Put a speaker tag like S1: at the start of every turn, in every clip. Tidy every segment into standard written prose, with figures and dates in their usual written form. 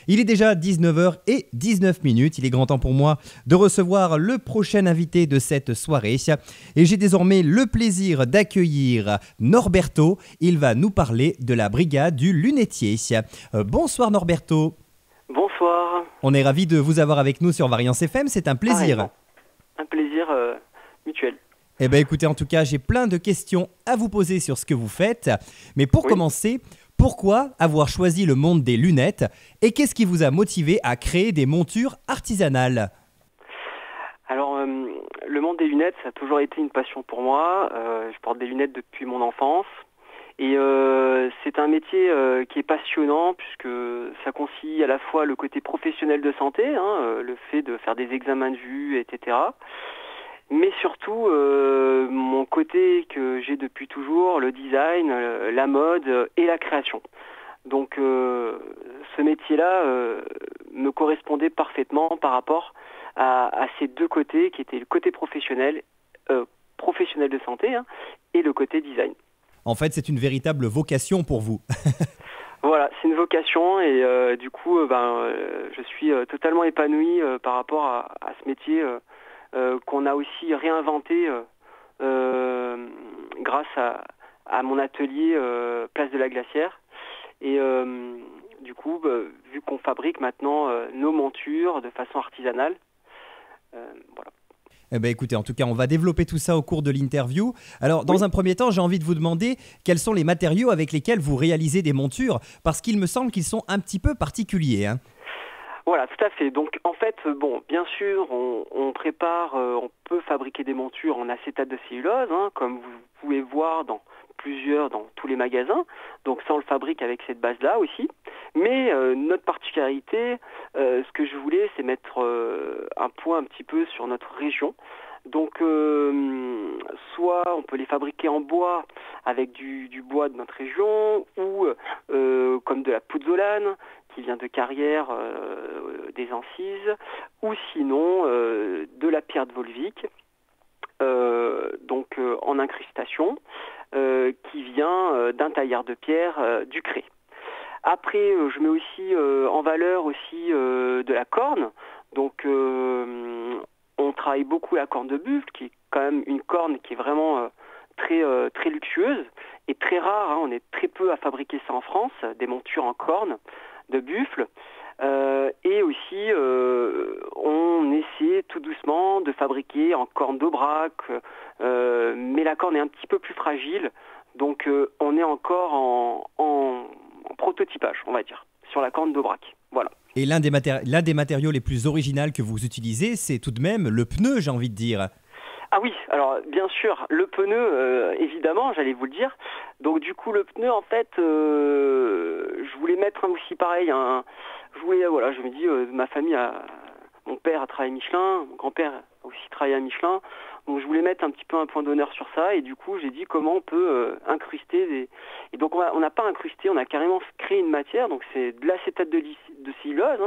S1: Il est déjà 19h19. Il est grand temps pour moi de recevoir le prochain invité de cette soirée. Et j'ai désormais le plaisir d'accueillir Norberto. Il va nous parler de la brigade du lunetier. Bonsoir Norberto.
S2: Bonsoir.
S1: On est ravis de vous avoir avec nous sur Variance FM, c'est un plaisir.
S2: Pareillement. Un plaisir mutuel.
S1: Eh bien écoutez, en tout cas, j'ai plein de questions à vous poser sur ce que vous faites. Mais pour commencer, pourquoi avoir choisi le monde des lunettes et qu'est-ce qui vous a motivé à créer des montures artisanales ?
S2: Alors, le monde des lunettes, ça a toujours été une passion pour moi. Je porte des lunettes depuis mon enfance. Et c'est un métier qui est passionnant puisque ça concilie à la fois le côté professionnel de santé, le fait de faire des examens de vue, etc. Mais surtout mon côté que j'ai depuis toujours, le design, la mode et la création. Donc ce métier-là me correspondait parfaitement par rapport à ces deux côtés qui étaient le côté professionnel de santé et le côté design.
S1: En fait, c'est une véritable vocation pour vous.
S2: Voilà, c'est une vocation et du coup, je suis totalement épanoui par rapport à ce métier qu'on a aussi réinventé grâce à mon atelier Place de la Glacière. Et du coup, vu qu'on fabrique maintenant nos montures de façon artisanale, voilà.
S1: Eh bien, écoutez, en tout cas, on va développer tout ça au cours de l'interview. Alors, dans un premier temps, j'ai envie de vous demander quels sont les matériaux avec lesquels vous réalisez des montures, parce qu'il me semble qu'ils sont un petit peu particuliers.
S2: Voilà, tout à fait. Donc, en fait, bien sûr, on prépare, on peut fabriquer des montures en acétate de cellulose, comme vous pouvez voir dans tous les magasins. Donc, ça, on le fabrique avec cette base-là aussi. Mais notre particularité, ce que je voulais, c'est mettre un point un petit peu sur notre région. Donc, soit on peut les fabriquer en bois avec du bois de notre région, ou comme de la pouzzolane qui vient de Carrière, des Ancises, ou sinon de la pierre de Volvic, en incrustation, qui vient d'un tailleur de pierre du Cré. Après, je mets aussi en valeur aussi de la corne. Donc, on travaille beaucoup la corne de buffle, qui est quand même une corne qui est vraiment très luxueuse et très rare. On est très peu à fabriquer ça en France, des montures en corne de buffle. Et aussi, on essaie tout doucement de fabriquer en corne d'aubrac, mais la corne est un petit peu plus fragile. Donc, on est encore en prototypage, on va dire, sur la corne d'aubrac. Voilà.
S1: Et l'un des matériaux les plus originaux que vous utilisez, c'est tout de même le pneu, j'ai envie de dire.
S2: Ah oui, alors bien sûr, le pneu, évidemment, j'allais vous le dire. Donc du coup, le pneu, en fait, je voulais mettre aussi pareil. Je me dis, ma famille mon père a travaillé à Michelin, mon grand-père a aussi travaillé à Michelin. Donc je voulais mettre un petit peu un point d'honneur sur ça. Et du coup, j'ai dit comment on peut incruster Et donc on n'a pas incrusté, on a carrément créé une matière. Donc c'est de l'acétate de cellulose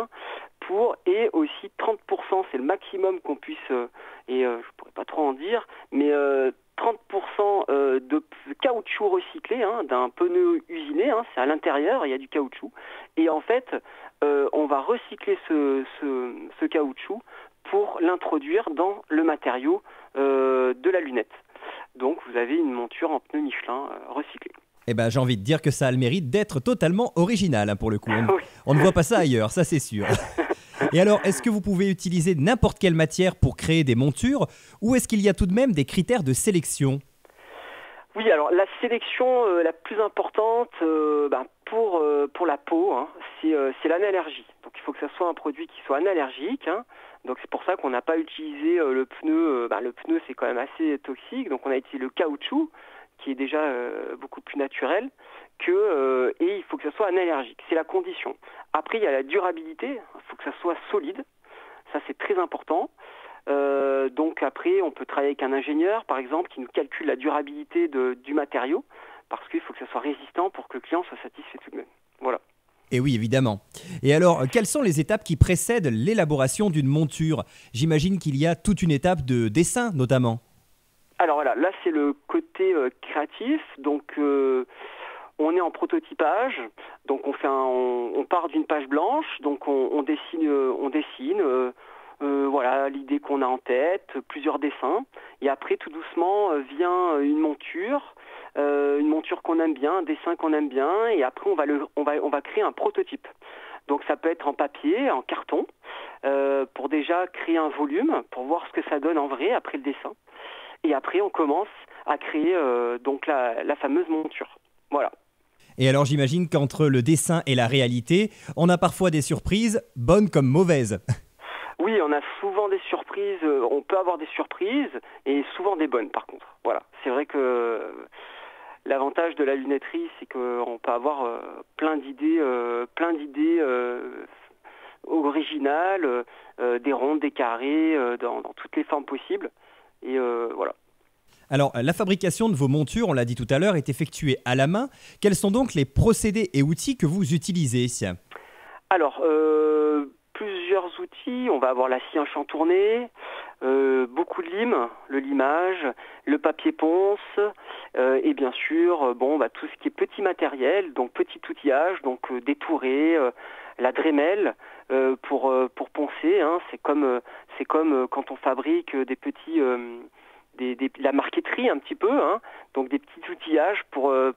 S2: et aussi 30%, c'est le maximum qu'on puisse, je pourrais pas trop en dire, mais 30% de caoutchouc recyclé d'un pneu usiné, c'est à l'intérieur, il y a du caoutchouc. Et en fait, on va recycler ce caoutchouc pour l'introduire dans le matériau de la lunette. Donc vous avez une monture en pneu Michelin recyclé.
S1: Eh ben, j'ai envie de dire que ça a le mérite d'être totalement original pour le coup.
S2: Oui.
S1: On ne voit pas ça ailleurs, ça c'est sûr. Et alors, est-ce que vous pouvez utiliser n'importe quelle matière pour créer des montures ou est-ce qu'il y a tout de même des critères de sélection ?
S2: Oui, alors la sélection la plus importante pour la peau, c'est l'anallergie. Donc il faut que ça soit un produit qui soit analergique. Donc c'est pour ça qu'on n'a pas utilisé le pneu. Le pneu, c'est quand même assez toxique. Donc on a utilisé le caoutchouc, qui est déjà beaucoup plus naturel, et il faut que ça soit analergique. C'est la condition. Après, il y a la durabilité. Il faut que ça soit solide. Ça, c'est très important. Donc après, on peut travailler avec un ingénieur, par exemple, qui nous calcule la durabilité du matériau, parce qu'il faut que ça soit résistant pour que le client soit satisfait tout de même. Voilà.
S1: Et oui, évidemment. Et alors, quelles sont les étapes qui précèdent l'élaboration d'une monture ? J'imagine qu'il y a toute une étape de dessin, notamment.
S2: Alors voilà, là c'est le côté créatif. Donc On est en prototypage, donc on part d'une page blanche, donc on dessine, voilà l'idée qu'on a en tête, plusieurs dessins, et après tout doucement vient une monture qu'on aime bien, un dessin qu'on aime bien, et après on va créer un prototype. Donc ça peut être en papier, en carton, pour déjà créer un volume, pour voir ce que ça donne en vrai après le dessin. Et après on commence à créer donc la fameuse monture. Voilà.
S1: Et alors j'imagine qu'entre le dessin et la réalité, on a parfois des surprises, bonnes comme mauvaises.
S2: Oui, on a souvent des surprises, on peut avoir des surprises, et souvent des bonnes par contre. Voilà. C'est vrai que l'avantage de la lunetterie, c'est qu'on peut avoir plein d'idées originales, des rondes, des carrés, dans toutes les formes possibles. Et voilà.
S1: Alors, la fabrication de vos montures, on l'a dit tout à l'heure, est effectuée à la main. Quels sont donc les procédés et outils que vous utilisez ?
S2: Alors, plusieurs outils. On va avoir la scie entournée, beaucoup de lime, le limage, le papier ponce, et bien sûr, tout ce qui est petit matériel, donc petit outillage, donc des tourets, la Dremel pour poncer. Hein. C'est comme quand on fabrique des petits la marqueterie un petit peu, hein, donc des petits outillages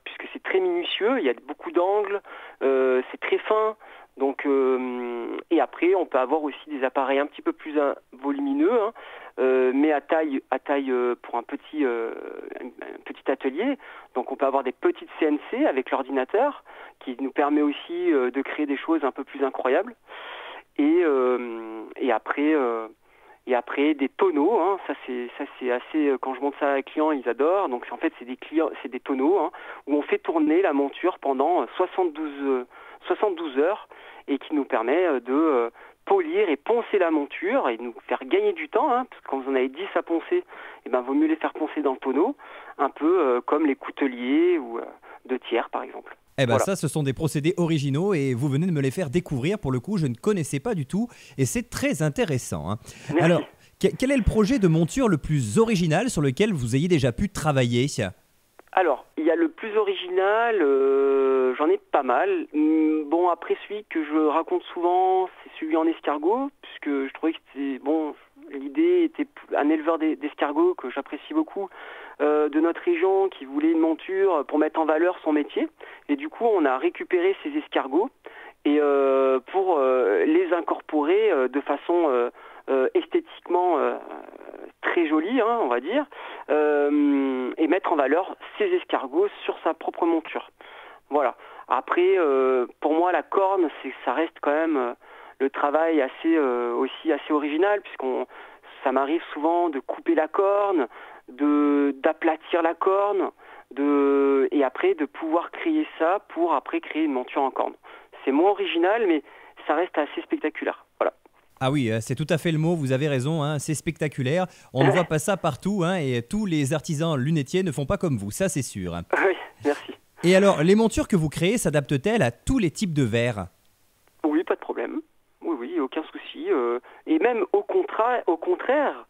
S2: puisque c'est très minutieux, il y a beaucoup d'angles, c'est très fin, donc et après on peut avoir aussi des appareils un petit peu plus volumineux, hein, mais à taille pour un petit atelier, donc on peut avoir des petites CNC avec l'ordinateur qui nous permet aussi de créer des choses un peu plus incroyables, et après des tonneaux, hein, ça c'est assez, quand je montre ça à un client, ils adorent. Donc en fait c'est des tonneaux, hein, où on fait tourner la monture pendant 72 heures et qui nous permet de polir et poncer la monture et nous faire gagner du temps, hein, parce que quand vous en avez 10 à poncer, vaut mieux les faire poncer dans le tonneau, un peu comme les couteliers ou de tiers par exemple.
S1: Voilà. Ça, ce sont des procédés originaux et vous venez de me les faire découvrir. Pour le coup, je ne connaissais pas du tout et c'est très intéressant. Hein.
S2: Merci.
S1: Alors, quel est le projet de monture le plus original sur lequel vous ayez déjà pu travailler ?
S2: Alors, il y a le plus original, j'en ai pas mal. Bon, après celui que je raconte souvent, c'est celui en escargot, puisque je trouvais que c'était bon. L'idée était un éleveur d'escargots que j'apprécie beaucoup, de notre région, qui voulait une monture pour mettre en valeur son métier. Et du coup, on a récupéré ces escargots et pour les incorporer de façon esthétiquement très jolie, hein, on va dire, et mettre en valeur ces escargots sur sa propre monture. Voilà. Après, pour moi, la corne, ça reste quand même le travail aussi assez original, ça m'arrive souvent de couper la corne, d'aplatir la corne, et après de pouvoir créer ça pour après créer une monture en corne. C'est moins original, mais ça reste assez spectaculaire. Voilà.
S1: Ah oui, c'est tout à fait le mot, vous avez raison, hein, c'est spectaculaire. On ne voit pas ça partout, hein, et tous les artisans lunetiers ne font pas comme vous, ça c'est sûr.
S2: Oui, merci.
S1: Et alors, les montures que vous créez s'adaptent-elles à tous les types de verres ?
S2: Oui, pas de problème. Oui, aucun souci. Et même au contraire,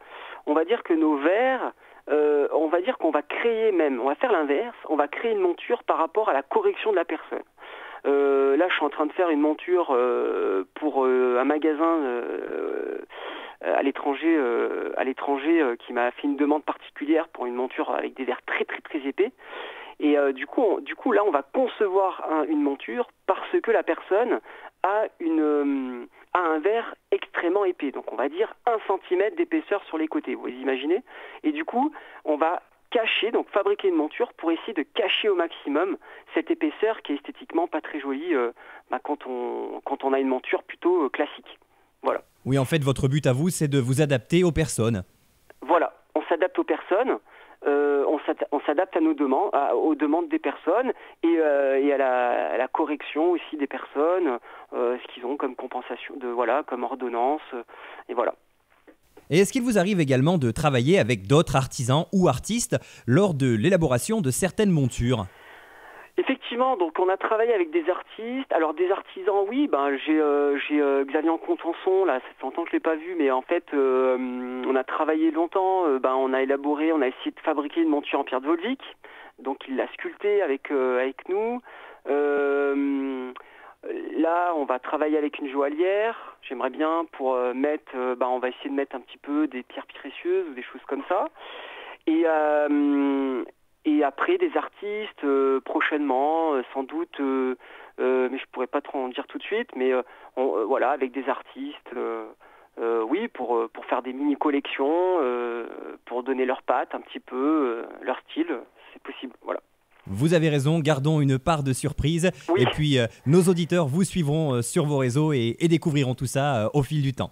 S2: on va dire que nos verres, on va dire qu'on va créer même, on va faire l'inverse, on va créer une monture par rapport à la correction de la personne. Là, je suis en train de faire une monture pour un magasin à l'étranger qui m'a fait une demande particulière pour une monture avec des verres très très très épais. Et du coup, là, on va concevoir une monture parce que la personne a un verre extrêmement épais. Donc, on va dire 1 cm d'épaisseur sur les côtés. Vous imaginez ? Et du coup, on va fabriquer une monture pour essayer de cacher au maximum cette épaisseur qui est esthétiquement pas très jolie quand on a une monture plutôt classique. Voilà.
S1: Oui, en fait, votre but à vous, c'est de vous adapter aux personnes.
S2: Voilà, on s'adapte aux personnes. On s'adapte à nos demandes, aux demandes des personnes et à la correction aussi des personnes, ce qu'ils ont comme compensation, comme ordonnance, et voilà.
S1: Et est-ce qu'il vous arrive également de travailler avec d'autres artisans ou artistes lors de l'élaboration de certaines montures ?
S2: Effectivement, donc on a travaillé avec des artistes. Alors des artisans, oui, j'ai Xavier Contenson, là, ça fait longtemps que je l'ai pas vu, mais en fait, on a travaillé longtemps. On a essayé de fabriquer une monture en pierre de Volvic. Donc il l'a sculpté avec nous. Là, on va travailler avec une joaillière. J'aimerais bien pour mettre, on va essayer de mettre un petit peu des pierres précieuses ou des choses comme ça. Et après, des artistes prochainement, sans doute, mais je pourrais pas trop en dire tout de suite. Mais voilà, avec des artistes, oui, pour faire des mini collections, pour donner leur patte un petit peu, leur style, c'est possible. Voilà.
S1: Vous avez raison, gardons une part de surprise.
S2: Oui.
S1: Et puis, nos auditeurs vous suivront sur vos réseaux et découvriront tout ça au fil du temps.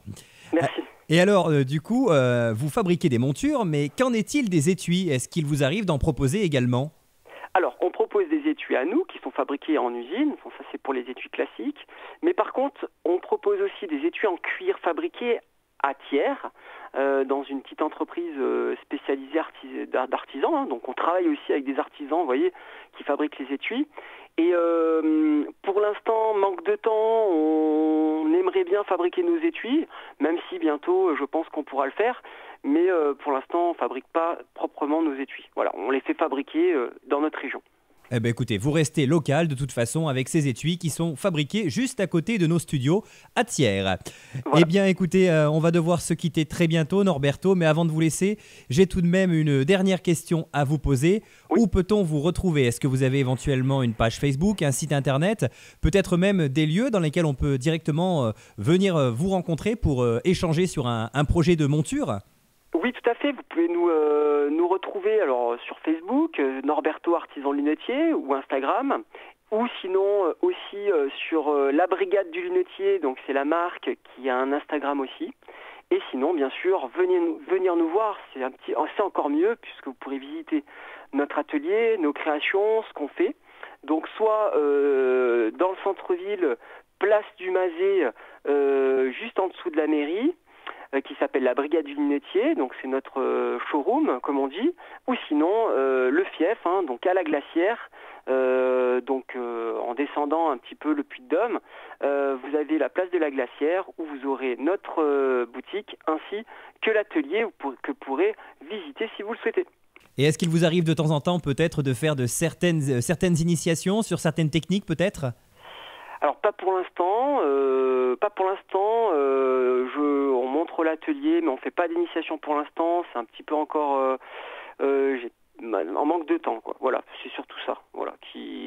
S2: Merci.
S1: Et alors, du coup, vous fabriquez des montures, mais qu'en est-il des étuis? Est-ce qu'il vous arrive d'en proposer également?
S2: Alors, on propose des étuis à nous qui sont fabriqués en usine. Bon, ça, c'est pour les étuis classiques. Mais par contre, on propose aussi des étuis en cuir fabriqués à tiers dans une petite entreprise spécialisée d'artisans. Hein. Donc, on travaille aussi avec des artisans, vous voyez, qui fabriquent les étuis. Et pour l'instant, manque de temps, on aimerait bien fabriquer nos étuis, même si bientôt, je pense qu'on pourra le faire. Mais pour l'instant, on ne fabrique pas proprement nos étuis. Voilà, on les fait fabriquer dans notre région.
S1: Eh bien écoutez, vous restez local de toute façon avec ces étuis qui sont fabriqués juste à côté de nos studios à Thiers. Voilà. Eh bien écoutez, on va devoir se quitter très bientôt Norberto, mais avant de vous laisser, j'ai tout de même une dernière question à vous poser. Oui. Où peut-on vous retrouver? Est-ce que vous avez éventuellement une page Facebook, un site internet, peut-être même des lieux dans lesquels on peut directement venir vous rencontrer pour échanger sur un projet de monture?
S2: Oui, tout à fait. Vous pouvez nous retrouver alors sur Facebook, Norberto Artisan Lunetier, ou Instagram, ou sinon aussi sur la Brigade du Lunetier, donc c'est la marque qui a un Instagram aussi. Et sinon, bien sûr, venir nous voir, c'est encore mieux puisque vous pourrez visiter notre atelier, nos créations, ce qu'on fait. Donc soit dans le centre-ville, place du Mazet, juste en dessous de la mairie, qui s'appelle la Brigade du Lunetier, donc c'est notre showroom, comme on dit, ou sinon le Fief, hein, donc à la Glacière, en descendant un petit peu le Puy-de-Dôme, vous avez la place de la Glacière où vous aurez notre boutique ainsi que l'atelier que vous pourrez visiter si vous le souhaitez.
S1: Et est-ce qu'il vous arrive de temps en temps peut-être de faire de certaines initiations sur certaines techniques peut-être ?
S2: Alors pas pour l'instant, on montre l'atelier, mais on fait pas d'initiation pour l'instant. C'est un petit peu encore en manque de temps, quoi. Voilà, c'est surtout ça. Voilà,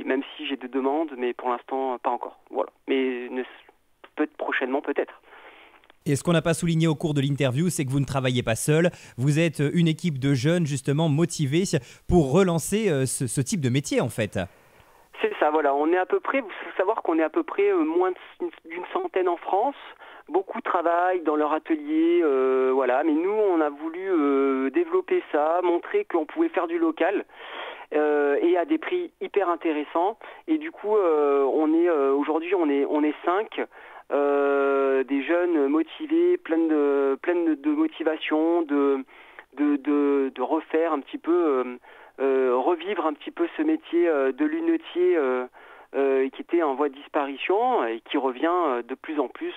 S2: même si j'ai des demandes, mais pour l'instant pas encore. Voilà, mais prochainement peut-être.
S1: Et ce qu'on n'a pas souligné au cours de l'interview, c'est que vous ne travaillez pas seul. Vous êtes une équipe de jeunes justement motivés pour relancer ce type de métier en fait.
S2: C'est ça, voilà. On est à peu près, vous faut savoir qu'on est à peu près moins d'une centaine en France. Beaucoup travaillent dans leur atelier, voilà. Mais nous, on a voulu développer ça, montrer qu'on pouvait faire du local et à des prix hyper intéressants. Et du coup, aujourd'hui, on est 5, des jeunes motivés, pleines de motivation, de refaire un petit peu. Revivre un petit peu ce métier de lunetier qui était en voie de disparition et qui revient de plus en plus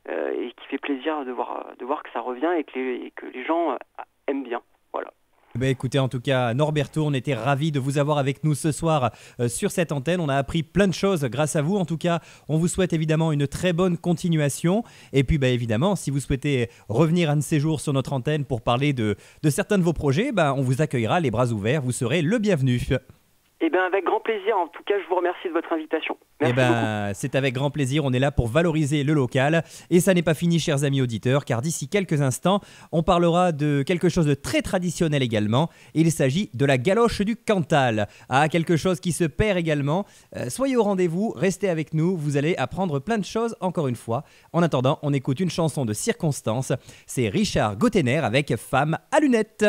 S2: et qui fait plaisir de voir que ça revient et que les gens aiment bien. Voilà.
S1: Ben écoutez, en tout cas, Norberto, on était ravis de vous avoir avec nous ce soir sur cette antenne. On a appris plein de choses grâce à vous. En tout cas, on vous souhaite évidemment une très bonne continuation. Et puis, évidemment, si vous souhaitez revenir un de ces jours sur notre antenne pour parler de certains de vos projets, on vous accueillera les bras ouverts. Vous serez le bienvenu.
S2: Eh bien, avec grand plaisir. En tout cas, je vous remercie de votre invitation. Merci beaucoup.
S1: C'est avec grand plaisir. On est là pour valoriser le local. Et ça n'est pas fini, chers amis auditeurs, car d'ici quelques instants, on parlera de quelque chose de très traditionnel également. Il s'agit de la galoche du Cantal. Quelque chose qui se perd également. Soyez au rendez-vous, restez avec nous. Vous allez apprendre plein de choses encore une fois. En attendant, on écoute une chanson de circonstance. C'est Richard Gottener avec Femme à lunettes.